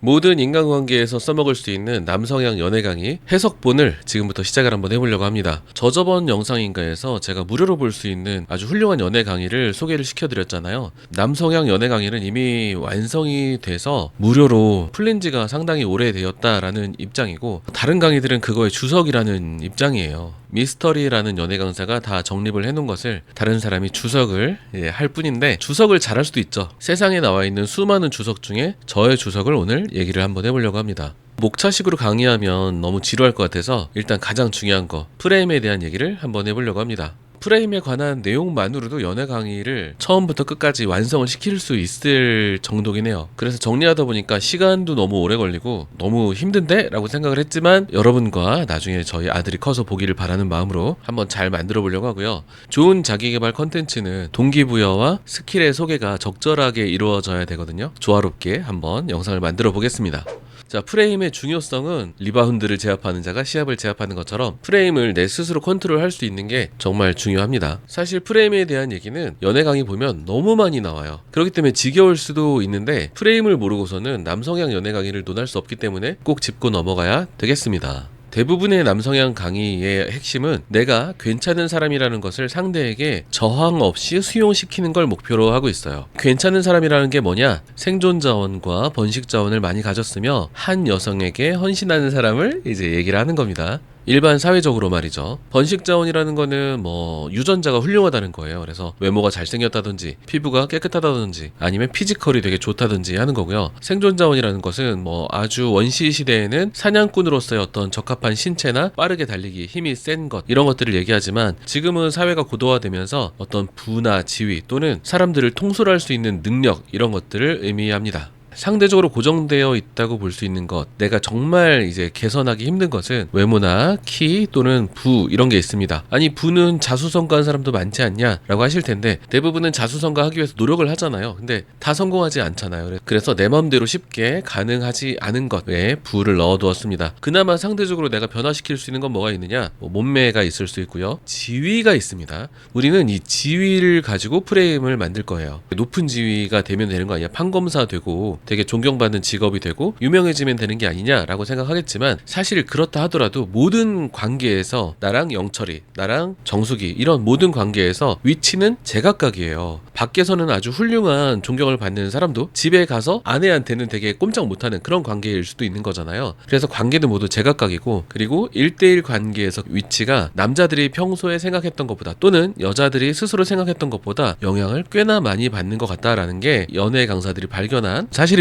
모든 인간관계에서 써먹을 수 있는 남성향 연애 강의 해석본을 지금부터 시작을 한번 해보려고 합니다. 저저번 영상인가에서 제가 무료로 볼 수 있는 아주 훌륭한 연애 강의를 소개를 시켜드렸잖아요. 남성향 연애 강의는 이미 완성이 돼서 무료로 풀린 지가 상당히 오래되었다라는 입장이고, 다른 강의들은 그거의 주석이라는 입장이에요. 미스터리라는 연애 강사가 다 정립을 해놓은 것을 다른 사람이 주석을 할 뿐인데, 주석을 잘할 수도 있죠. 세상에 나와 있는 수많은 주석 중에 저의 주석을 오늘 얘기를 한번 해보려고 합니다. 목차식으로 강의하면 너무 지루할 것 같아서 일단 가장 중요한 거, 프레임에 대한 얘기를 한번 해보려고 합니다. 프레임에 관한 내용만으로도 연애 강의를 처음부터 끝까지 완성을 시킬 수 있을 정도긴 해요. 그래서 정리하다 보니까 시간도 너무 오래 걸리고 너무 힘든데? 라고 생각을 했지만, 여러분과 나중에 저희 아들이 커서 보기를 바라는 마음으로 한번 잘 만들어 보려고 하고요. 좋은 자기계발 컨텐츠는 동기부여와 스킬의 소개가 적절하게 이루어져야 되거든요. 조화롭게 한번 영상을 만들어 보겠습니다. 자, 프레임의 중요성은 리바운드를 제압하는 자가 시합을 제압하는 것처럼 프레임을 내 스스로 컨트롤할 수 있는 게 정말 중요합니다. 사실 프레임에 대한 얘기는 연애 강의 보면 너무 많이 나와요. 그렇기 때문에 지겨울 수도 있는데, 프레임을 모르고서는 남성향 연애 강의를 논할 수 없기 때문에 꼭 짚고 넘어가야 되겠습니다. 대부분의 남성향 강의의 핵심은 내가 괜찮은 사람이라는 것을 상대에게 저항 없이 수용시키는 걸 목표로 하고 있어요. 괜찮은 사람이라는 게 뭐냐? 생존 자원과 번식 자원을 많이 가졌으며 한 여성에게 헌신하는 사람을 이제 얘기를 하는 겁니다. 일반 사회적으로 말이죠. 번식 자원이라는 거는 유전자가 훌륭하다는 거예요. 그래서 외모가 잘생겼다든지 피부가 깨끗하다든지 아니면 피지컬이 되게 좋다든지 하는 거고요. 생존 자원이라는 것은 아주 원시 시대에는 사냥꾼으로서의 어떤 적합한 신체나 빠르게 달리기, 힘이 센 것, 이런 것들을 얘기하지만, 지금은 사회가 고도화되면서 어떤 부나 지위 또는 사람들을 통솔할 수 있는 능력, 이런 것들을 의미합니다. 상대적으로 고정되어 있다고 볼 수 있는 것, 내가 정말 이제 개선하기 힘든 것은 외모나 키 또는 부, 이런 게 있습니다. 아니, 부는 자수성가한 사람도 많지 않냐? 라고 하실 텐데, 대부분은 자수성가하기 위해서 노력을 하잖아요. 근데 다 성공하지 않잖아요. 그래서 내 마음대로 쉽게 가능하지 않은 것에 부를 넣어두었습니다. 그나마 상대적으로 내가 변화시킬 수 있는 건 뭐가 있느냐? 몸매가 있을 수 있고요. 지위가 있습니다. 우리는 이 지위를 가지고 프레임을 만들 거예요. 높은 지위가 되면 되는 거 아니야? 판검사 되고 되게 존경받는 직업이 되고 유명해지면 되는 게 아니냐라고 생각하겠지만, 사실 그렇다 하더라도 모든 관계에서 나랑 영철이, 나랑 정숙이, 이런 모든 관계에서 위치는 제각각이에요. 밖에서는 아주 훌륭한 존경을 받는 사람도 집에 가서 아내한테는 되게 꼼짝 못하는 그런 관계일 수도 있는 거잖아요. 그래서 관계는 모두 제각각이고, 그리고 1대1 관계에서 위치가 남자들이 평소에 생각했던 것보다 또는 여자들이 스스로 생각했던 것보다 영향을 꽤나 많이 받는 것 같다라는 게 연애 강사들이 발견한 사실입니다.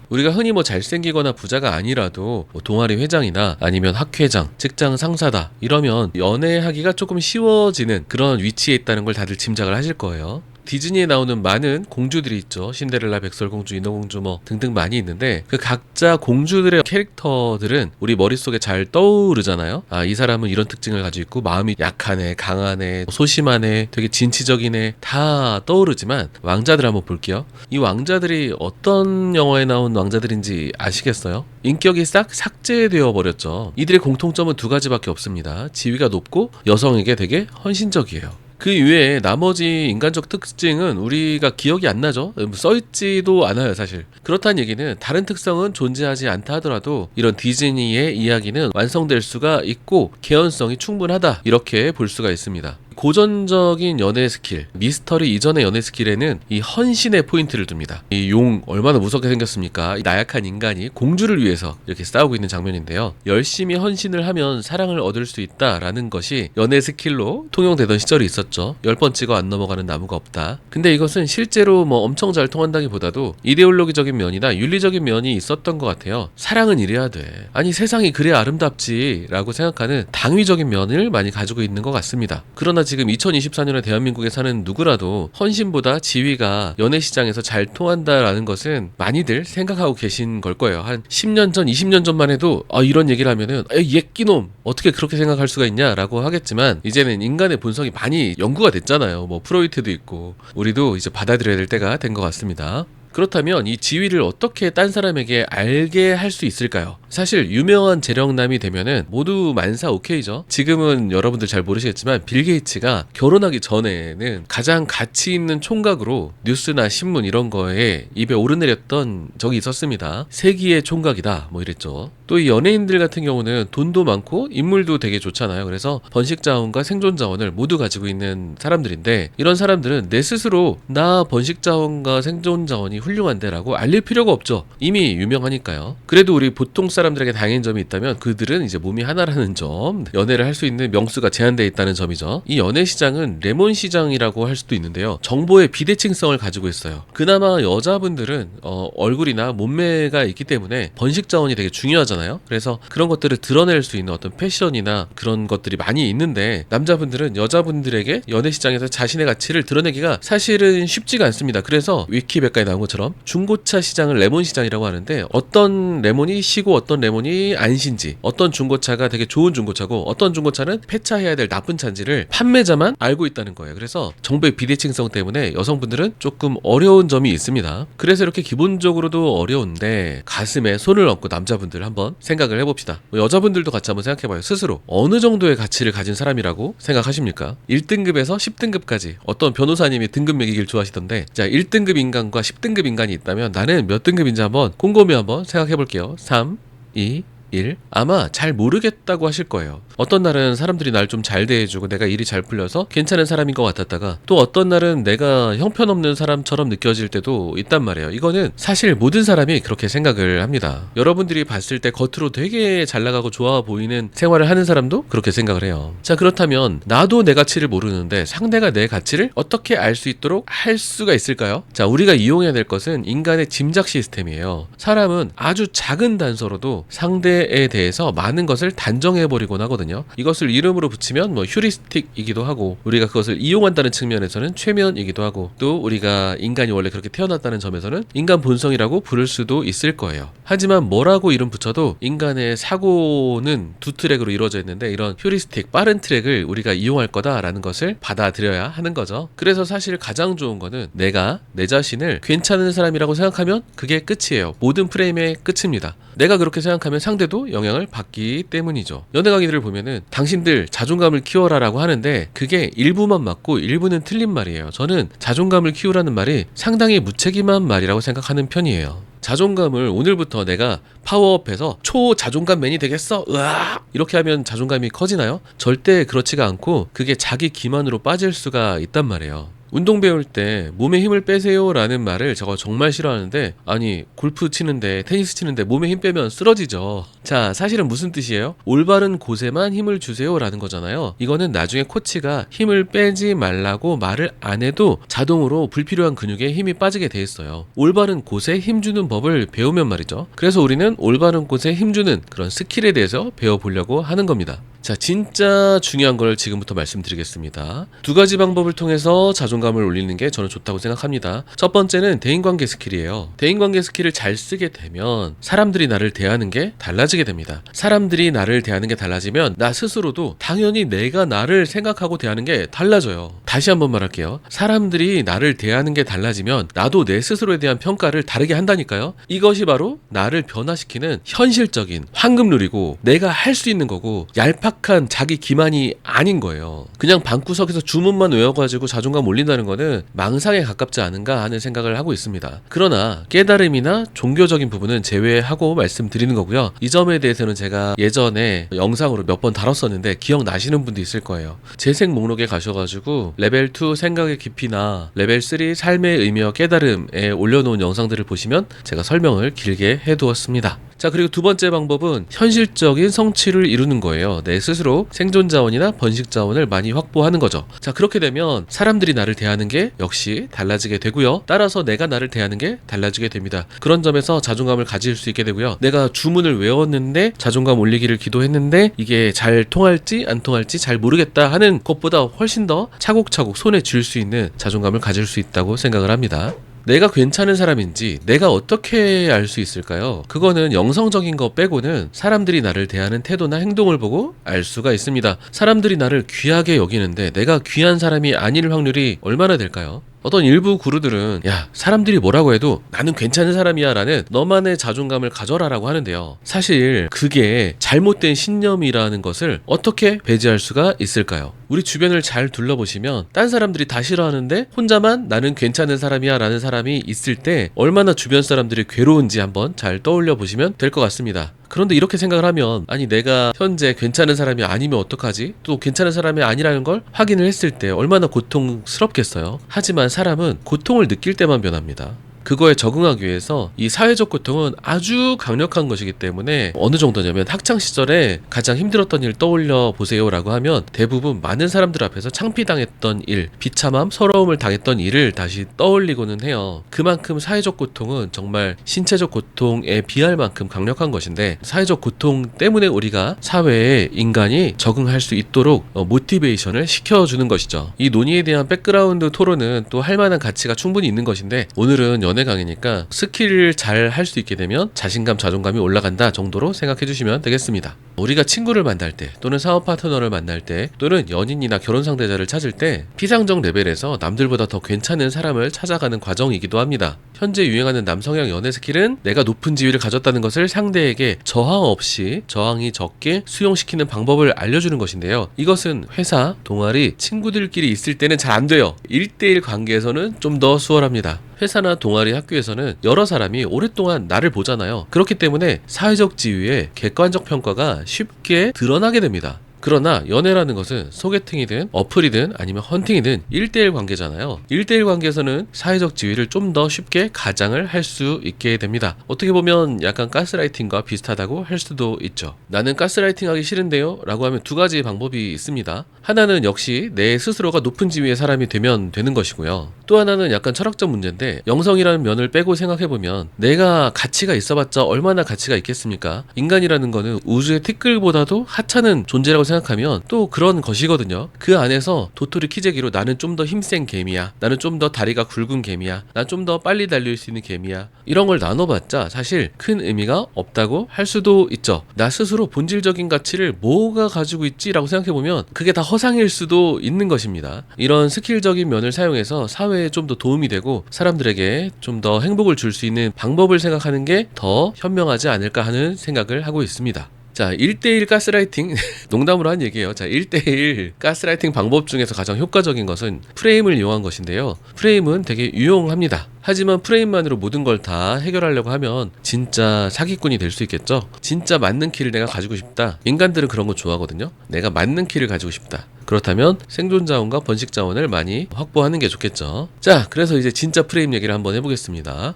우리가 흔히 잘생기거나 부자가 아니라도 동아리 회장이나 아니면 학회장, 직장 상사다 이러면 연애하기가 조금 쉬워지는 그런 위치에 있다는 걸 다들 짐작을 하실 거예요. 디즈니에 나오는 많은 공주들이 있죠. 신데렐라, 백설공주, 인어공주 등등 많이 있는데, 그 각자 공주들의 캐릭터들은 우리 머릿속에 잘 떠오르잖아요. 아, 이 사람은 이런 특징을 가지고 있고 마음이 약하네, 강하네, 소심하네, 되게 진취적이네, 다 떠오르지만 왕자들 한번 볼게요. 이 왕자들이 어떤 영화에 나온 왕자들인지 아시겠어요? 인격이 싹 삭제되어 버렸죠. 이들의 공통점은 두 가지밖에 없습니다. 지위가 높고 여성에게 되게 헌신적이에요. 그 이외에 나머지 인간적 특징은 우리가 기억이 안 나죠. 써있지도 않아요, 사실. 그렇다는 얘기는 다른 특성은 존재하지 않다 하더라도 이런 디즈니의 이야기는 완성될 수가 있고 개연성이 충분하다, 이렇게 볼 수가 있습니다. 고전적인 연애 스킬, 미스터리 이전의 연애 스킬에는 이 헌신의 포인트를 둡니다. 이 용 얼마나 무섭게 생겼습니까? 이 나약한 인간이 공주를 위해서 이렇게 싸우고 있는 장면인데요. 열심히 헌신을 하면 사랑을 얻을 수 있다라는 것이 연애 스킬로 통용되던 시절이 있었죠. 10번 찍어 안 넘어가는 나무가 없다. 근데 이것은 실제로 엄청 잘 통한다기보다도 이데올로기적인 면이나 윤리적인 면이 있었던 것 같아요. 사랑은 이래야 돼. 아니, 세상이 그래야 아름답지 라고 생각하는 당위적인 면을 많이 가지고 있는 것 같습니다. 그러나 지금 2024년에 대한민국에 사는 누구라도 헌신보다 지위가 연애 시장에서 잘 통한다라는 것은 많이들 생각하고 계신 걸 거예요. 한 10년 전, 20년 전만 해도 이런 얘기를 하면은 예끼놈 어떻게 그렇게 생각할 수가 있냐라고 하겠지만, 이제는 인간의 본성이 많이 연구가 됐잖아요. 프로이트도 있고, 우리도 이제 받아들여야 될 때가 된 것 같습니다. 그렇다면 이 지위를 어떻게 딴 사람에게 알게 할 수 있을까요? 사실 유명한 재력남이 되면은 모두 만사 오케이죠. 지금은 여러분들 잘 모르시겠지만 빌 게이츠가 결혼하기 전에는 가장 가치 있는 총각으로 뉴스나 신문 이런 거에 입에 오르내렸던 적이 있었습니다. 세기의 총각이다 뭐 이랬죠. 또 이 연예인들 같은 경우는 돈도 많고 인물도 되게 좋잖아요. 그래서 번식 자원과 생존 자원을 모두 가지고 있는 사람들인데, 이런 사람들은 내 스스로 나 번식 자원과 생존 자원이 훌륭한데 라고 알릴 필요가 없죠. 이미 유명하니까요. 그래도 우리 보통 사람들에게 다행인 점이 있다면 그들은 이제 몸이 하나라는 점, 연애를 할 수 있는 명수가 제한되어 있다는 점이죠. 이 연애 시장은 레몬 시장이라고 할 수도 있는데요. 정보의 비대칭성을 가지고 있어요. 그나마 여자분들은 얼굴이나 몸매가 있기 때문에 번식 자원이 되게 중요하잖아요. 그래서 그런 것들을 드러낼 수 있는 어떤 패션이나 그런 것들이 많이 있는데, 남자분들은 여자분들에게 연애 시장에서 자신의 가치를 드러내기가 사실은 쉽지가 않습니다. 그래서 위키백과에 나온 것처럼 중고차 시장을 레몬 시장이라고 하는데, 어떤 레몬이 시고 어떤 레몬이 안 신지, 어떤 중고차가 되게 좋은 중고차고 어떤 중고차는 폐차해야 될 나쁜 차인지를 판매자만 알고 있다는 거예요. 그래서 정보의 비대칭성 때문에 여성분들은 조금 어려운 점이 있습니다. 그래서 이렇게 기본적으로도 어려운데 가슴에 손을 얹고 남자분들 한번 생각을 해봅시다. 여자분들도 같이 한번 생각해봐요. 스스로 어느 정도의 가치를 가진 사람이라고 생각하십니까? 1등급에서 10등급까지 어떤 변호사님이 등급 매기길 좋아하시던데, 자 1등급 인간과 10등급 인간이 있다면 나는 몇 등급인지 한번 곰곰이 한번 생각해볼게요. 3, 2, 1. 아마 잘 모르겠다고 하실 거예요. 어떤 날은 사람들이 날 좀 잘 대해주고 내가 일이 잘 풀려서 괜찮은 사람인 것 같았다가, 또 어떤 날은 내가 형편없는 사람처럼 느껴질 때도 있단 말이에요. 이거는 사실 모든 사람이 그렇게 생각을 합니다. 여러분들이 봤을 때 겉으로 되게 잘 나가고 좋아 보이는 생활을 하는 사람도 그렇게 생각을 해요. 자, 그렇다면 나도 내 가치를 모르는데 상대가 내 가치를 어떻게 알 수 있도록 할 수가 있을까요? 자, 우리가 이용해야 될 것은 인간의 짐작 시스템이에요. 사람은 아주 작은 단서로도 상대에 대해서 많은 것을 단정해버리곤 하거든요. 이것을 이름으로 붙이면 뭐 휴리스틱이기도 하고, 우리가 그것을 이용한다는 측면에서는 최면이기도 하고, 또 우리가 인간이 원래 그렇게 태어났다는 점에서는 인간 본성이라고 부를 수도 있을 거예요. 하지만 뭐라고 이름 붙여도 인간의 사고는 두 트랙으로 이루어져 있는데, 이런 휴리스틱 빠른 트랙을 우리가 이용할 거다라는 것을 받아들여야 하는 거죠. 그래서 사실 가장 좋은 거는 내가 내 자신을 괜찮은 사람이라고 생각하면 그게 끝이에요. 모든 프레임의 끝입니다. 내가 그렇게 생각하면 상대도 영향을 받기 때문이죠. 연애 강의들을 보면은 당신들 자존감을 키워라라고 하는데 그게 일부만 맞고 일부는 틀린 말이에요. 저는 자존감을 키우라는 말이 상당히 무책임한 말이라고 생각하는 편이에요. 자존감을 오늘부터 내가 파워업해서 초자존감맨이 되겠어? 으아! 이렇게 하면 자존감이 커지나요? 절대 그렇지가 않고 그게 자기 기만으로 빠질 수가 있단 말이에요. 운동 배울 때 몸에 힘을 빼세요 라는 말을 제가 정말 싫어하는데, 아니 골프 치는데 테니스 치는데 몸에 힘 빼면 쓰러지죠. 자, 사실은 무슨 뜻이에요? 올바른 곳에만 힘을 주세요 라는 거잖아요. 이거는 나중에 코치가 힘을 빼지 말라고 말을 안 해도 자동으로 불필요한 근육에 힘이 빠지게 돼 있어요. 올바른 곳에 힘 주는 법을 배우면 말이죠. 그래서 우리는 올바른 곳에 힘 주는 그런 스킬에 대해서 배워보려고 하는 겁니다. 자, 진짜 중요한 걸 지금부터 말씀드리겠습니다. 두 가지 방법을 통해서 자존감을 올리는 게 저는 좋다고 생각합니다. 첫 번째는 대인관계 스킬이에요. 대인관계 스킬을 잘 쓰게 되면 사람들이 나를 대하는 게 달라지게 됩니다. 사람들이 나를 대하는 게 달라지면 나 스스로도 당연히 내가 나를 생각하고 대하는 게 달라져요. 다시 한번 말할게요. 사람들이 나를 대하는 게 달라지면 나도 내 스스로에 대한 평가를 다르게 한다니까요. 이것이 바로 나를 변화시키는 현실적인 황금룰이고, 내가 할 수 있는 거고, 얄팍한 자기 기만이 아닌 거예요. 그냥 방구석에서 주문만 외워가지고 자존감 올린다는 거는 망상에 가깝지 않은가 하는 생각을 하고 있습니다. 그러나 깨달음이나 종교적인 부분은 제외하고 말씀드리는 거고요. 이 점에 대해서는 제가 예전에 영상으로 몇 번 다뤘었는데 기억나시는 분도 있을 거예요. 재생 목록에 가셔가지고 레벨 2 생각의 깊이나 레벨 3 삶의 의미와 깨달음에 올려놓은 영상들을 보시면 제가 설명을 길게 해두었습니다. 자, 그리고 두 번째 방법은 현실적인 성취를 이루는 거예요. 내 스스로 생존 자원이나 번식 자원을 많이 확보하는 거죠. 자, 그렇게 되면 사람들이 나를 대하는 게 역시 달라지게 되고요. 따라서 내가 나를 대하는 게 달라지게 됩니다. 그런 점에서 자존감을 가질 수 있게 되고요. 내가 주문을 외웠는데 자존감 올리기를 기도했는데 이게 잘 통할지 안 통할지 잘 모르겠다 하는 것보다 훨씬 더 차곡차곡 손에 쥘 수 있는 자존감을 가질 수 있다고 생각을 합니다. 내가 괜찮은 사람인지 내가 어떻게 알 수 있을까요? 그거는 영성적인 거 빼고는 사람들이 나를 대하는 태도나 행동을 보고 알 수가 있습니다. 사람들이 나를 귀하게 여기는데 내가 귀한 사람이 아닐 확률이 얼마나 될까요? 어떤 일부 구루들은 야, 사람들이 뭐라고 해도 나는 괜찮은 사람이야 라는 너만의 자존감을 가져라라고 하는데요. 사실 그게 잘못된 신념이라는 것을 어떻게 배제할 수가 있을까요? 우리 주변을 잘 둘러보시면 딴 사람들이 다 싫어하는데 혼자만 나는 괜찮은 사람이야 라는 사람이 있을 때 얼마나 주변 사람들이 괴로운지 한번 잘 떠올려 보시면 될 것 같습니다. 그런데 이렇게 생각을 하면 아니 내가 현재 괜찮은 사람이 아니면 어떡하지? 또 괜찮은 사람이 아니라는 걸 확인을 했을 때 얼마나 고통스럽겠어요. 하지만 사람은 고통을 느낄 때만 변합니다. 그거에 적응하기 위해서 이 사회적 고통은 아주 강력한 것이기 때문에 어느 정도냐면 학창시절에 가장 힘들었던 일 떠올려 보세요 라고 하면 대부분 많은 사람들 앞에서 창피당했던 일, 비참함, 서러움을 당했던 일을 다시 떠올리고는 해요. 그만큼 사회적 고통은 정말 신체적 고통에 비할 만큼 강력한 것인데 사회적 고통 때문에 우리가 사회에 인간이 적응할 수 있도록 모티베이션을 시켜주는 것이죠. 이 논의에 대한 백그라운드 토론은 또 할 만한 가치가 충분히 있는 것인데 오늘은 연애 강의니까 스킬을 잘 할 수 있게 되면 자신감, 자존감이 올라간다 정도로 생각해 주시면 되겠습니다. 우리가 친구를 만날 때 또는 사업 파트너를 만날 때 또는 연인이나 결혼 상대자를 찾을 때 피상적 레벨에서 남들보다 더 괜찮은 사람을 찾아가는 과정이기도 합니다. 현재 유행하는 남성형 연애 스킬은 내가 높은 지위를 가졌다는 것을 상대에게 저항 없이 저항이 적게 수용시키는 방법을 알려주는 것인데요. 이것은 회사, 동아리, 친구들끼리 있을 때는 잘 안 돼요. 1대1 관계에서는 좀 더 수월합니다. 회사나 동아리, 학교에서는 여러 사람이 오랫동안 나를 보잖아요. 그렇기 때문에 사회적 지위의 객관적 평가가 쉽게 드러나게 됩니다. 그러나 연애라는 것은 소개팅이든 어플이든 아니면 헌팅이든 1대1 관계잖아요. 1대1 관계에서는 사회적 지위를 좀 더 쉽게 가장을 할 수 있게 됩니다. 어떻게 보면 약간 가스라이팅과 비슷하다고 할 수도 있죠. 나는 가스라이팅 하기 싫은데요 라고 하면 두 가지 방법이 있습니다. 하나는 역시 내 스스로가 높은 지위의 사람이 되면 되는 것이고요. 또 하나는 약간 철학적 문제인데 영성이라는 면을 빼고 생각해보면 내가 가치가 있어봤자 얼마나 가치가 있겠습니까? 인간이라는 거는 우주의 티끌보다도 하찮은 존재라고 생각하면 또 그런 것이거든요. 그 안에서 도토리 키재기로 나는 좀 더 힘센 개미야, 나는 좀 더 다리가 굵은 개미야, 난 좀 더 빨리 달릴 수 있는 개미야, 이런 걸 나눠봤자 사실 큰 의미가 없다고 할 수도 있죠. 나 스스로 본질적인 가치를 뭐가 가지고 있지? 라고 생각해보면 그게 다 허상일 수도 있는 것입니다. 이런 스킬적인 면을 사용해서 사회에 좀 더 도움이 되고 사람들에게 좀 더 행복을 줄 수 있는 방법을 생각하는 게 더 현명하지 않을까 하는 생각을 하고 있습니다. 자, 1대1 가스라이팅 농담으로 한 얘기예요. 자, 1대1 가스라이팅 방법 중에서 가장 효과적인 것은 프레임을 이용한 것인데요. 프레임은 되게 유용합니다. 하지만 프레임만으로 모든 걸 다 해결하려고 하면 진짜 사기꾼이 될 수 있겠죠. 진짜 맞는 키를 내가 가지고 싶다. 인간들은 그런 거 좋아하거든요. 내가 맞는 키를 가지고 싶다. 그렇다면 생존 자원과 번식 자원을 많이 확보하는 게 좋겠죠. 자, 그래서 이제 진짜 프레임 얘기를 한번 해보겠습니다.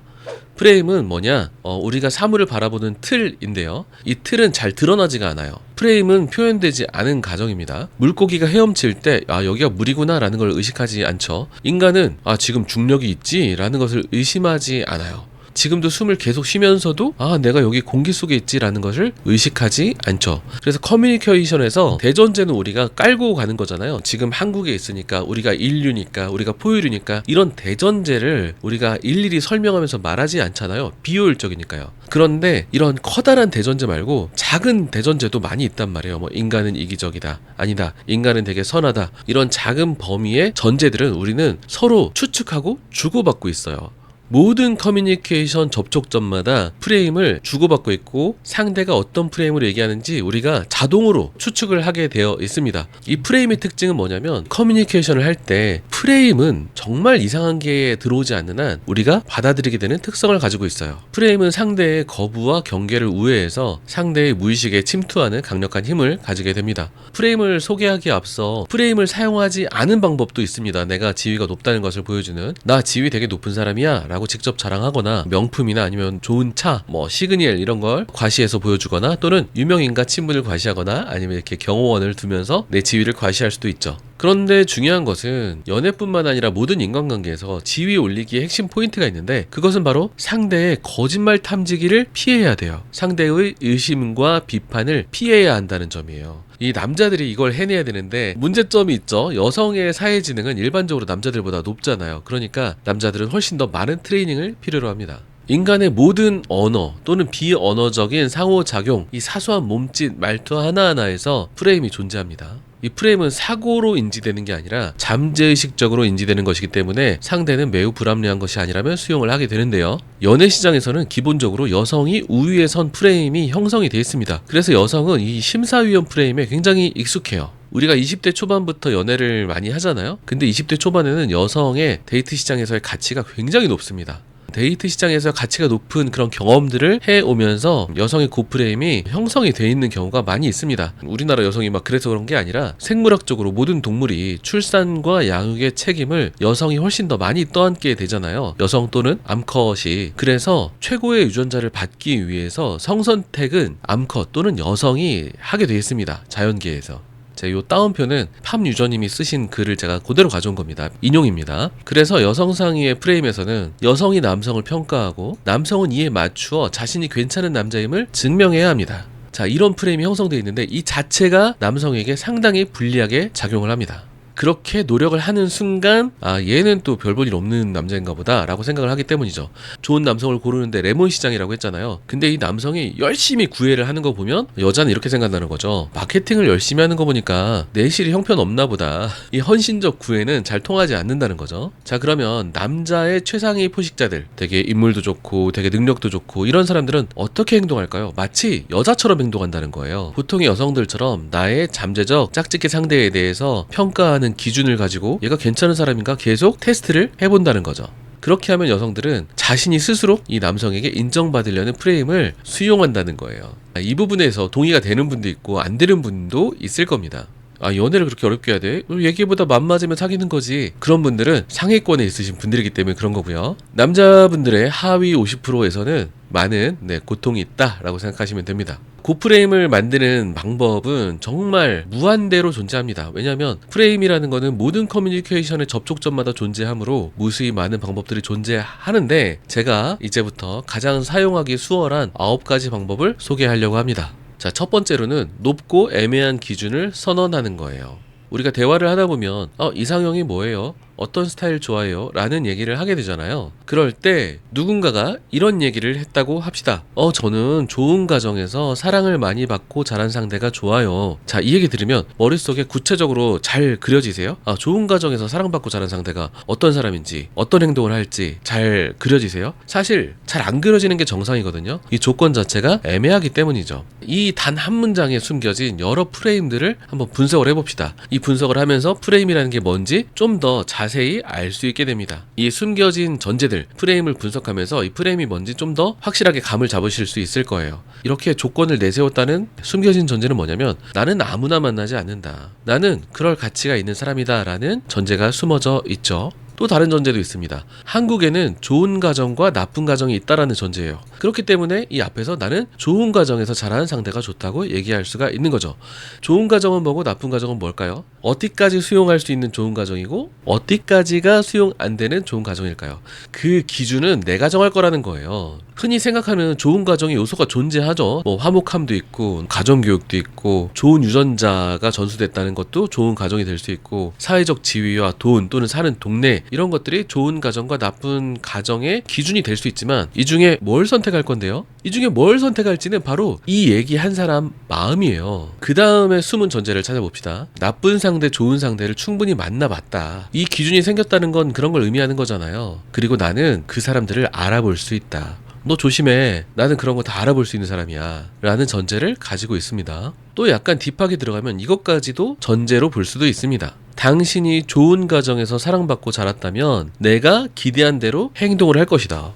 프레임은 뭐냐? 우리가 사물을 바라보는 틀인데요. 이 틀은 잘 드러나지가 않아요. 프레임은 표현되지 않은 가정입니다. 물고기가 헤엄칠 때 여기가 물이구나 라는 걸 의식하지 않죠. 인간은 지금 중력이 있지 라는 것을 의심하지 않아요. 지금도 숨을 계속 쉬면서도 내가 여기 공기 속에 있지라는 것을 의식하지 않죠. 그래서 커뮤니케이션에서 대전제는 우리가 깔고 가는 거잖아요. 지금 한국에 있으니까 우리가 인류니까 우리가 포유류니까 이런 대전제를 우리가 일일이 설명하면서 말하지 않잖아요. 비효율적이니까요. 그런데 이런 커다란 대전제 말고 작은 대전제도 많이 있단 말이에요. 뭐 인간은 이기적이다, 아니다, 인간은 되게 선하다, 이런 작은 범위의 전제들은 우리는 서로 추측하고 주고받고 있어요. 모든 커뮤니케이션 접촉점마다 프레임을 주고받고 있고 상대가 어떤 프레임으로 얘기하는지 우리가 자동으로 추측을 하게 되어 있습니다. 이 프레임의 특징은 뭐냐면 커뮤니케이션을 할 때 프레임은 정말 이상한 게 들어오지 않는 한 우리가 받아들이게 되는 특성을 가지고 있어요. 프레임은 상대의 거부와 경계를 우회해서 상대의 무의식에 침투하는 강력한 힘을 가지게 됩니다. 프레임을 소개하기에 앞서 프레임을 사용하지 않은 방법도 있습니다. 내가 지위가 높다는 것을 보여주는, 나 지위 되게 높은 사람이야 라고 직접 자랑하거나 명품이나 아니면 좋은 차, 시그니엘 이런 걸 과시해서 보여주거나 또는 유명인과 친분을 과시하거나 아니면 이렇게 경호원을 두면서 내 지위를 과시할 수도 있죠. 그런데 중요한 것은 연애뿐만 아니라 모든 인간관계에서 지위 올리기의 핵심 포인트가 있는데 그것은 바로 상대의 거짓말 탐지기를 피해야 돼요. 상대의 의심과 비판을 피해야 한다는 점이에요. 이 남자들이 이걸 해내야 되는데 문제점이 있죠. 여성의 사회지능은 일반적으로 남자들보다 높잖아요. 그러니까 남자들은 훨씬 더 많은 트레이닝을 필요로 합니다. 인간의 모든 언어 또는 비언어적인 상호작용, 이 사소한 몸짓, 말투 하나하나에서 프레임이 존재합니다. 이 프레임은 사고로 인지되는 게 아니라 잠재의식적으로 인지되는 것이기 때문에 상대는 매우 불합리한 것이 아니라면 수용을 하게 되는데요. 연애 시장에서는 기본적으로 여성이 우위에 선 프레임이 형성이 되어 있습니다. 그래서 여성은 이 심사위원 프레임에 굉장히 익숙해요. 우리가 20대 초반부터 연애를 많이 하잖아요. 근데 20대 초반에는 여성의 데이트 시장에서의 가치가 굉장히 높습니다. 데이트 시장에서 가치가 높은 그런 경험들을 해오면서 여성의 고프레임이 형성이 돼 있는 경우가 많이 있습니다. 우리나라 여성이 막 그래서 그런 게 아니라 생물학적으로 모든 동물이 출산과 양육의 책임을 여성이 훨씬 더 많이 떠안게 되잖아요. 여성 또는 암컷이. 그래서 최고의 유전자를 받기 위해서 성선택은 암컷 또는 여성이 하게 돼 있습니다. 자연계에서. 이 따옴표는 팜 유저님이 쓰신 글을 제가 그대로 가져온 겁니다. 인용입니다. 그래서 여성상의의 프레임에서는 여성이 남성을 평가하고 남성은 이에 맞추어 자신이 괜찮은 남자임을 증명해야 합니다. 자, 이런 프레임이 형성되어 있는데 이 자체가 남성에게 상당히 불리하게 작용을 합니다. 그렇게 노력을 하는 순간 얘는 또 별 볼 일 없는 남자인가 보다 라고 생각을 하기 때문이죠. 좋은 남성을 고르는데 레몬 시장이라고 했잖아요. 근데 이 남성이 열심히 구애를 하는 거 보면 여자는 이렇게 생각나는 거죠. 마케팅을 열심히 하는 거 보니까 내실이 형편없나 보다. 이 헌신적 구애는 잘 통하지 않는다는 거죠. 자, 그러면 남자의 최상위 포식자들, 되게 인물도 좋고 되게 능력도 좋고 이런 사람들은 어떻게 행동할까요? 마치 여자처럼 행동한다는 거예요. 보통의 여성들처럼 나의 잠재적 짝짓기 상대에 대해서 평가하는 기준을 가지고 얘가 괜찮은 사람인가 계속 테스트를 해본다는 거죠. 그렇게 하면 여성들은 자신이 스스로 이 남성에게 인정받으려는 프레임을 수용한다는 거예요. 이 부분에서 동의가 되는 분도 있고 안 되는 분도 있을 겁니다. 연애를 그렇게 어렵게 해야 돼? 얘기보다 맘 맞으면 사귀는 거지. 그런 분들은 상위권에 있으신 분들이기 때문에 그런 거고요. 남자분들의 하위 50%에서는 많은 고통이 있다라고 생각하시면 됩니다. 고프레임을 만드는 방법은 정말 무한대로 존재합니다. 왜냐하면 프레임이라는 거는 모든 커뮤니케이션의 접촉점마다 존재하므로 무수히 많은 방법들이 존재하는데 제가 이제부터 가장 사용하기 수월한 9가지 방법을 소개하려고 합니다. 자, 첫 번째로는 높고 애매한 기준을 선언하는 거예요. 우리가 대화를 하다 보면 이상형이 뭐예요? 어떤 스타일 좋아해요? 라는 얘기를 하게 되잖아요. 그럴 때 누군가가 이런 얘기를 했다고 합시다. 저는 좋은 가정에서 사랑을 많이 받고 자란 상대가 좋아요. 자, 이 얘기 들으면 머릿속에 구체적으로 잘 그려지세요? 좋은 가정에서 사랑받고 자란 상대가 어떤 사람인지, 어떤 행동을 할지 잘 그려지세요? 사실 잘 안 그려지는 게 정상이거든요. 이 조건 자체가 애매하기 때문이죠. 이 단 한 문장에 숨겨진 여러 프레임들을 한번 분석을 해봅시다. 이 분석을 하면서 프레임이라는 게 뭔지 좀 더 자세히 알 수 있게 됩니다. 이 숨겨진 전제들, 프레임을 분석하면서 이 프레임이 뭔지 좀 더 확실하게 감을 잡으실 수 있을 거예요. 이렇게 조건을 내세웠다는 숨겨진 전제는 뭐냐면 나는 아무나 만나지 않는다. 나는 그럴 가치가 있는 사람이다 라는 전제가 숨어져 있죠. 또 다른 전제도 있습니다. 한국에는 좋은 가정과 나쁜 가정이 있다라는 전제예요. 그렇기 때문에 이 앞에서 나는 좋은 가정에서 자라는 상대가 좋다고 얘기할 수가 있는 거죠. 좋은 가정은 뭐고 나쁜 가정은 뭘까요? 어디까지 수용할 수 있는 좋은 가정이고 어디까지가 수용 안 되는 좋은 가정일까요? 그 기준은 내가 정할 거라는 거예요. 흔히 생각하는 좋은 가정의 요소가 존재하죠. 화목함도 있고 가정교육도 있고 좋은 유전자가 전수됐다는 것도 좋은 가정이 될 수 있고 사회적 지위와 돈 또는 사는 동네 이런 것들이 좋은 가정과 나쁜 가정의 기준이 될 수 있지만 이 중에 뭘 선택할 건데요? 이 중에 뭘 선택할지는 바로 이 얘기한 사람 마음이에요. 그 다음에 숨은 전제를 찾아봅시다. 나쁜 상대, 좋은 상대를 충분히 만나봤다. 이 기준이 생겼다는 건 그런 걸 의미하는 거잖아요. 그리고 나는 그 사람들을 알아볼 수 있다. 너 조심해. 나는 그런 거 다 알아볼 수 있는 사람이야. 라는 전제를 가지고 있습니다. 또 약간 딥하게 들어가면 이것까지도 전제로 볼 수도 있습니다. 당신이 좋은 가정에서 사랑받고 자랐다면 내가 기대한 대로 행동을 할 것이다.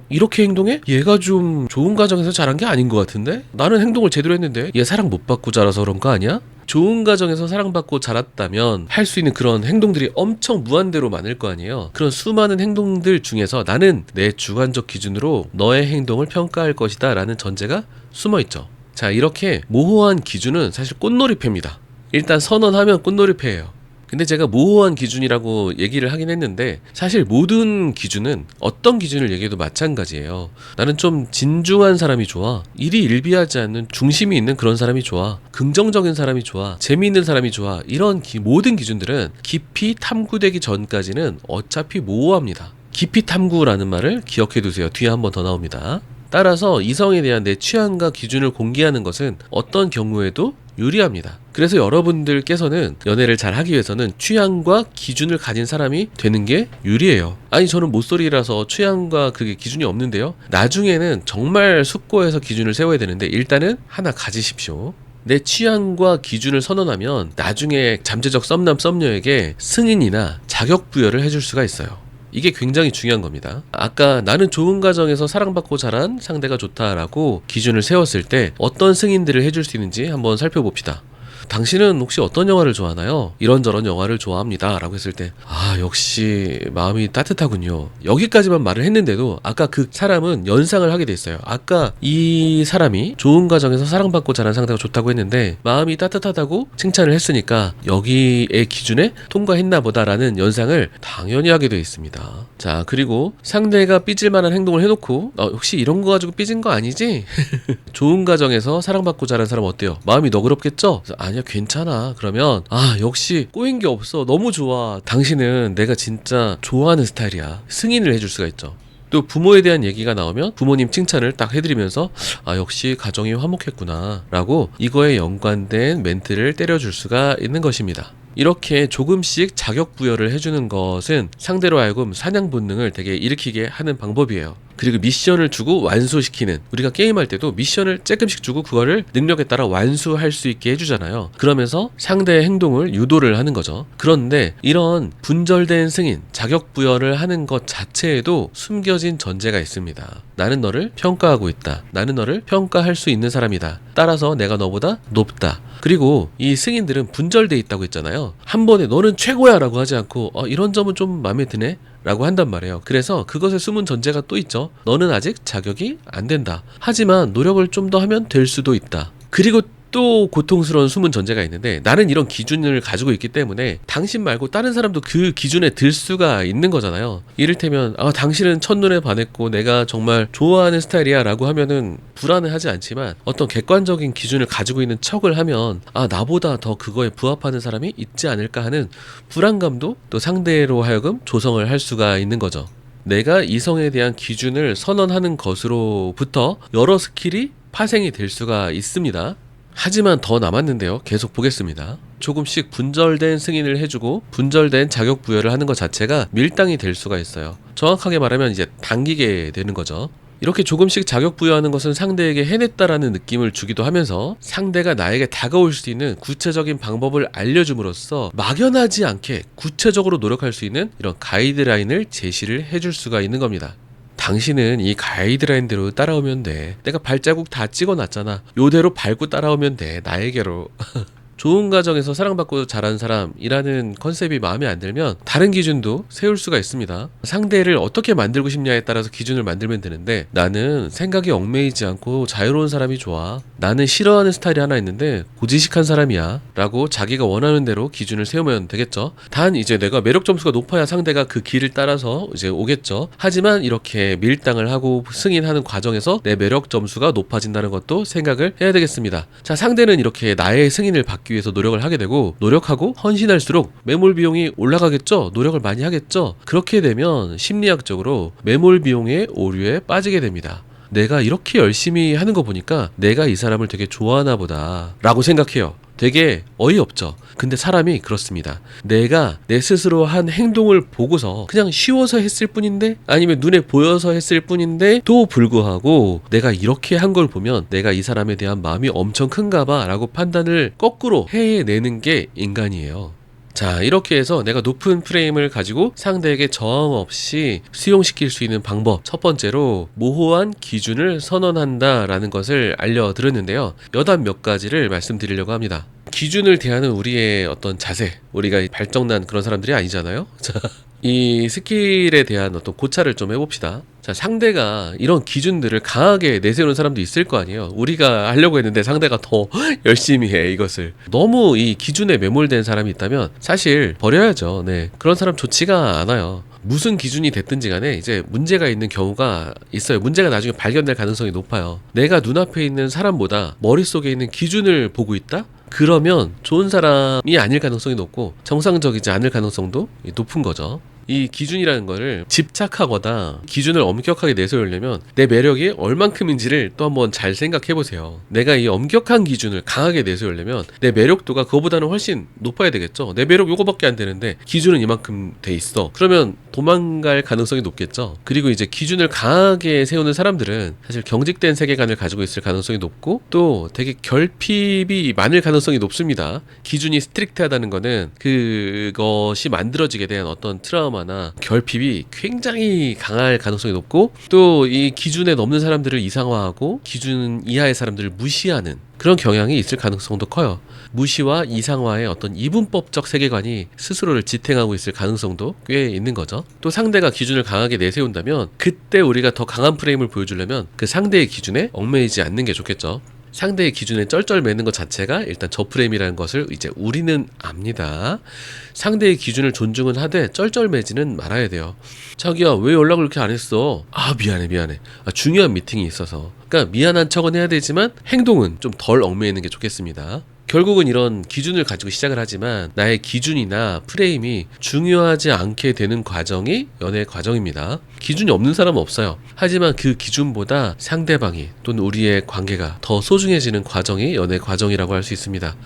이렇게 행동해? 얘가 좀 좋은 가정에서 자란 게 아닌 것 같은데? 나는 행동을 제대로 했는데 얘 사랑 못 받고 자라서 그런 거 아니야? 좋은 가정에서 사랑받고 자랐다면 할 수 있는 그런 행동들이 엄청 무한대로 많을 거 아니에요. 그런 수많은 행동들 중에서 나는 내 주관적 기준으로 너의 행동을 평가할 것이다 라는 전제가 숨어있죠. 자, 이렇게 모호한 기준은 사실 꽃놀이패입니다. 일단 선언하면 꽃놀이패예요. 근데 제가 모호한 기준이라고 얘기를 하긴 했는데 사실 모든 기준은 어떤 기준을 얘기해도 마찬가지예요. 나는 좀 진중한 사람이 좋아. 일이 일비하지 않는 중심이 있는 그런 사람이 좋아. 긍정적인 사람이 좋아. 재미있는 사람이 좋아. 이런 모든 기준들은 깊이 탐구되기 전까지는 어차피 모호합니다. 깊이 탐구라는 말을 기억해 두세요. 뒤에 한 번 더 나옵니다. 따라서 이성에 대한 내 취향과 기준을 공개하는 것은 어떤 경우에도 유리합니다. 그래서 여러분들께서는 연애를 잘 하기 위해서는 취향과 기준을 가진 사람이 되는 게 유리해요. 아니 저는 모쏠이라서 취향과 그게 기준이 없는데요. 나중에는 정말 숙고해서 기준을 세워야 되는데 일단은 하나 가지십시오. 내 취향과 기준을 선언하면 나중에 잠재적 썸남 썸녀에게 승인이나 자격 부여를 해줄 수가 있어요. 이게 굉장히 중요한 겁니다. 아까 나는 좋은 가정에서 사랑받고 자란 상대가 좋다라고 기준을 세웠을 때 어떤 승인들을 해줄 수 있는지 한번 살펴봅시다. 당신은 혹시 어떤 영화를 좋아하나요? 이런저런 영화를 좋아합니다 라고 했을 때 역시 마음이 따뜻하군요. 여기까지만 말을 했는데도 아까 그 사람은 연상을 하게 됐어요. 아까 이 사람이 좋은 가정에서 사랑받고 자란 상대가 좋다고 했는데 마음이 따뜻하다고 칭찬을 했으니까 여기의 기준에 통과했나 보다라는 연상을 당연히 하게 돼 있습니다. 자, 그리고 상대가 삐질 만한 행동을 해놓고 혹시 이런 거 가지고 삐진 거 아니지? 좋은 가정에서 사랑받고 자란 사람 어때요? 마음이 너그럽겠죠? 아니야 괜찮아. 그러면 역시 꼬인 게 없어. 너무 좋아. 당신은 내가 진짜 좋아하는 스타일이야. 승인을 해줄 수가 있죠. 또 부모에 대한 얘기가 나오면 부모님 칭찬을 딱 해드리면서 역시 가정이 화목했구나 라고 이거에 연관된 멘트를 때려줄 수가 있는 것입니다. 이렇게 조금씩 자격 부여를 해주는 것은 상대로 하여금 사냥 본능을 되게 일으키게 하는 방법이에요. 그리고 미션을 주고 완수시키는, 우리가 게임할 때도 미션을 조금씩 주고 그거를 능력에 따라 완수할 수 있게 해주잖아요. 그러면서 상대의 행동을 유도를 하는 거죠. 그런데 이런 분절된 승인, 자격 부여를 하는 것 자체에도 숨겨진 전제가 있습니다. 나는 너를 평가하고 있다. 나는 너를 평가할 수 있는 사람이다. 따라서 내가 너보다 높다. 그리고 이 승인들은 분절돼 있다고 했잖아요. 한 번에 너는 최고야 라고 하지 않고 이런 점은 좀 마음에 드네 라고 한단 말이에요. 그래서 그것에 숨은 전제가 또 있죠. 너는 아직 자격이 안 된다. 하지만 노력을 좀 더 하면 될 수도 있다. 그리고 또 고통스러운 숨은 전제가 있는데 나는 이런 기준을 가지고 있기 때문에 당신 말고 다른 사람도 그 기준에 들 수가 있는 거잖아요. 이를테면 당신은 첫눈에 반했고 내가 정말 좋아하는 스타일이야 라고 하면은 불안해하지 않지만 어떤 객관적인 기준을 가지고 있는 척을 하면 나보다 더 그거에 부합하는 사람이 있지 않을까 하는 불안감도 또 상대로 하여금 조성을 할 수가 있는 거죠. 내가 이성에 대한 기준을 선언하는 것으로부터 여러 스킬이 파생이 될 수가 있습니다. 하지만 더 남았는데요. 계속 보겠습니다. 조금씩 분절된 승인을 해주고 분절된 자격 부여를 하는 것 자체가 밀당이 될 수가 있어요. 정확하게 말하면 이제 당기게 되는 거죠. 이렇게 조금씩 자격 부여하는 것은 상대에게 해냈다라는 느낌을 주기도 하면서 상대가 나에게 다가올 수 있는 구체적인 방법을 알려줌으로써 막연하지 않게 구체적으로 노력할 수 있는 이런 가이드라인을 제시를 해줄 수가 있는 겁니다. 당신은 이 가이드라인대로 따라오면 돼. 내가 발자국 다 찍어놨잖아. 요대로 밟고 따라오면 돼. 나에게로. 좋은 가정에서 사랑받고 자란 사람이라는 컨셉이 마음에 안 들면 다른 기준도 세울 수가 있습니다. 상대를 어떻게 만들고 싶냐에 따라서 기준을 만들면 되는데 나는 생각이 얽매이지 않고 자유로운 사람이 좋아. 나는 싫어하는 스타일이 하나 있는데 고지식한 사람이야 라고 자기가 원하는 대로 기준을 세우면 되겠죠. 단 이제 내가 매력 점수가 높아야 상대가 그 길을 따라서 이제 오겠죠. 하지만 이렇게 밀당을 하고 승인하는 과정에서 내 매력 점수가 높아진다는 것도 생각을 해야 되겠습니다. 자, 상대는 이렇게 나의 승인을 받기 위해서 노력을 하게 되고 노력하고 헌신할수록 매몰 비용이 올라가겠죠. 노력을 많이 하겠죠. 그렇게 되면 심리학적으로 매몰 비용의 오류에 빠지게 됩니다. 내가 이렇게 열심히 하는 거 보니까 내가 이 사람을 되게 좋아하나 보다 라고 생각해요. 되게 어이없죠. 근데 사람이 그렇습니다. 내가 내 스스로 한 행동을 보고서 그냥 쉬워서 했을 뿐인데 아니면 눈에 보여서 했을 뿐인데 또 불구하고 내가 이렇게 한 걸 보면 내가 이 사람에 대한 마음이 엄청 큰가 봐 라고 판단을 거꾸로 해내는 게 인간이에요. 자, 이렇게 해서 내가 높은 프레임을 가지고 상대에게 저항 없이 수용시킬 수 있는 방법, 첫 번째로 모호한 기준을 선언한다라는 것을 알려드렸는데요. 여단 몇 가지를 말씀드리려고 합니다. 기준을 대하는 우리의 어떤 자세, 우리가 발정난 그런 사람들이 아니잖아요. 자, 이 스킬에 대한 어떤 고찰을 좀 해봅시다. 자, 상대가 이런 기준들을 강하게 내세우는 사람도 있을 거 아니에요. 우리가 하려고 했는데 상대가 더 열심히 해, 이것을. 너무 이 기준에 매몰된 사람이 있다면 사실 버려야죠. 네, 그런 사람 좋지가 않아요. 무슨 기준이 됐든지 간에 이제 문제가 있는 경우가 있어요. 문제가 나중에 발견될 가능성이 높아요. 내가 눈앞에 있는 사람보다 머릿속에 있는 기준을 보고 있다? 그러면 좋은 사람이 아닐 가능성이 높고 정상적이지 않을 가능성도 높은 거죠. 이 기준이라는 거를 집착하거나 기준을 엄격하게 내세우려면 내 매력이 얼만큼인지를 또 한번 잘 생각해 보세요. 내가 이 엄격한 기준을 강하게 내세우려면 내 매력도가 그거보다는 훨씬 높아야 되겠죠. 내 매력 요거밖에 안 되는데 기준은 이만큼 돼 있어. 그러면 도망갈 가능성이 높겠죠. 그리고 이제 기준을 강하게 세우는 사람들은 사실 경직된 세계관을 가지고 있을 가능성이 높고 또 되게 결핍이 많을 가능성이 높습니다. 기준이 스트릭트하다는 거는 그것이 만들어지게 된 어떤 트라우마나 결핍이 굉장히 강할 가능성이 높고 또 이 기준에 넘는 사람들을 이상화하고 기준 이하의 사람들을 무시하는 그런 경향이 있을 가능성도 커요. 무시와 이상화의 어떤 이분법적 세계관이 스스로를 지탱하고 있을 가능성도 꽤 있는 거죠. 또 상대가 기준을 강하게 내세운다면 그때 우리가 더 강한 프레임을 보여주려면 그 상대의 기준에 얽매이지 않는 게 좋겠죠. 상대의 기준에 쩔쩔매는 것 자체가 일단 저 프레임이라는 것을 이제 우리는 압니다. 상대의 기준을 존중은 하되 쩔쩔매지는 말아야 돼요. 자기야 왜 연락을 그렇게 안 했어? 아 미안해. 중요한 미팅이 있어서. 그러니까 미안한 척은 해야 되지만 행동은 좀 덜 얽매이는 게 좋겠습니다. 결국은 이런 기준을 가지고 시작을 하지만 나의 기준이나 프레임이 중요하지 않게 되는 과정이 연애 과정입니다. 기준이 없는 사람은 없어요. 하지만 그 기준보다 상대방이 또는 우리의 관계가 더 소중해지는 과정이 연애 과정이라고 할 수 있습니다.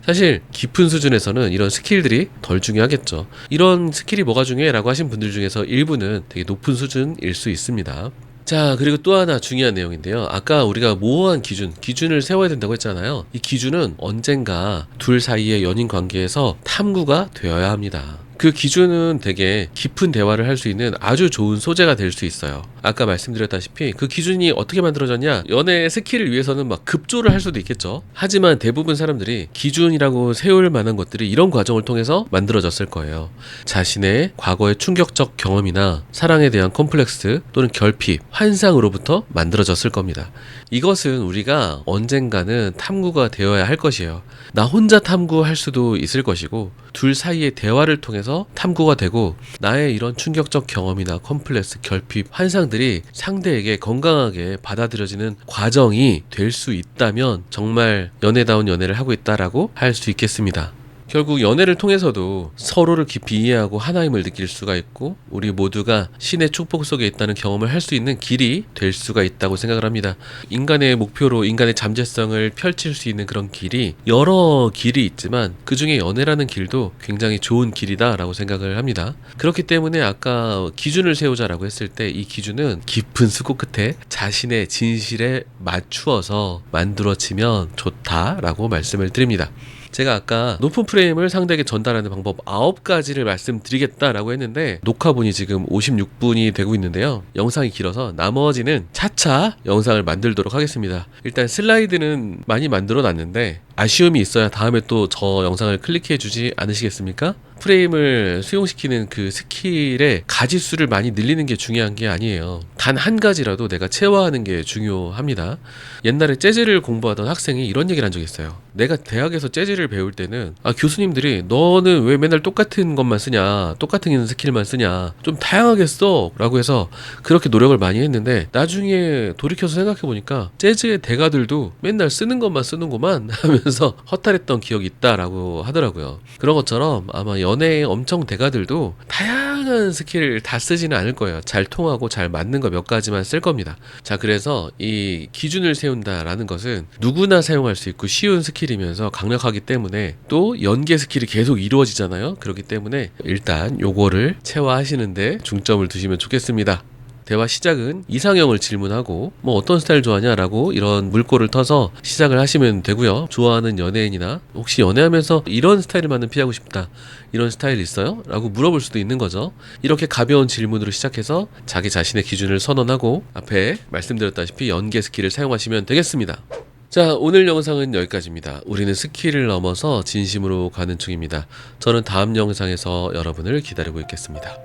사실 깊은 수준에서는 이런 스킬들이 덜 중요하겠죠. 이런 스킬이 뭐가 중요해? 라고 하신 분들 중에서 일부는 되게 높은 수준일 수 있습니다. 자, 그리고 또 하나 중요한 내용인데요. 아까 우리가 모호한 기준을 세워야 된다고 했잖아요. 이 기준은 언젠가 둘 사이의 연인 관계에서 탐구가 되어야 합니다. 그 기준은 되게 깊은 대화를 할 수 있는 아주 좋은 소재가 될 수 있어요. 아까 말씀드렸다시피 그 기준이 어떻게 만들어졌냐? 연애 스킬을 위해서는 막 급조를 할 수도 있겠죠. 하지만 대부분 사람들이 기준이라고 세울 만한 것들이 이런 과정을 통해서 만들어졌을 거예요. 자신의 과거의 충격적 경험이나 사랑에 대한 컴플렉스 또는 결핍, 환상으로부터 만들어졌을 겁니다. 이것은 우리가 언젠가는 탐구가 되어야 할 것이에요. 나 혼자 탐구할 수도 있을 것이고 둘 사이의 대화를 통해서 탐구가 되고 나의 이런 충격적 경험이나 컴플렉스, 결핍, 환상들이 상대에게 건강하게 받아들여지는 과정이 될 수 있다면 정말 연애다운 연애를 하고 있다라고 할 수 있겠습니다. 결국 연애를 통해서도 서로를 깊이 이해하고 하나임을 느낄 수가 있고 우리 모두가 신의 축복 속에 있다는 경험을 할 수 있는 길이 될 수가 있다고 생각을 합니다. 인간의 목표로 인간의 잠재성을 펼칠 수 있는 그런 길이 여러 길이 있지만 그중에 연애라는 길도 굉장히 좋은 길이다라고 생각을 합니다. 그렇기 때문에 아까 기준을 세우자라고 했을 때 이 기준은 깊은 수고 끝에 자신의 진실에 맞추어서 만들어지면 좋다라고 말씀을 드립니다. 제가 아까 높은 프레임을 상대에게 전달하는 방법 9가지를 말씀드리겠다라고 했는데 녹화분이 지금 56분이 되고 있는데요. 영상이 길어서 나머지는 차차 영상을 만들도록 하겠습니다. 일단 슬라이드는 많이 만들어 놨는데 아쉬움이 있어야 다음에 또 저 영상을 클릭해 주지 않으시겠습니까? 프레임을 수용시키는 그 스킬의 가지수를 많이 늘리는 게 중요한 게 아니에요. 단 한 가지라도 내가 체화하는 게 중요합니다. 옛날에 재즈를 공부하던 학생이 이런 얘기를 한 적이 있어요. 내가 대학에서 재즈를 배울 때는 교수님들이 너는 왜 맨날 똑같은 것만 쓰냐, 똑같은 스킬만 쓰냐, 좀 다양하게 써 라고 해서 그렇게 노력을 많이 했는데 나중에 돌이켜서 생각해보니까 재즈의 대가들도 맨날 쓰는 것만 쓰는구만 하면서 허탈했던 기억이 있다라고 하더라고요. 그런 것처럼 아마 연애의 엄청 대가들도 다양한 스킬을 다 쓰지는 않을 거예요. 잘 통하고 잘 맞는 거 몇 가지만 쓸 겁니다. 자, 그래서 이 기준을 세운다라는 것은 누구나 사용할 수 있고 쉬운 스킬이면서 강력하기 때문에 또 연계 스킬이 계속 이루어지잖아요. 그렇기 때문에 일단 요거를 체화하시는데 중점을 두시면 좋겠습니다. 대화 시작은 이상형을 질문하고 뭐 어떤 스타일 좋아하냐라고 이런 물꼬를 터서 시작을 하시면 되고요. 좋아하는 연예인이나 혹시 연애하면서 이런 스타일만은 피하고 싶다, 이런 스타일 있어요? 라고 물어볼 수도 있는 거죠. 이렇게 가벼운 질문으로 시작해서 자기 자신의 기준을 선언하고 앞에 말씀드렸다시피 연계 스킬을 사용하시면 되겠습니다. 자, 오늘 영상은 여기까지입니다. 우리는 스킬을 넘어서 진심으로 가는 중입니다. 저는 다음 영상에서 여러분을 기다리고 있겠습니다.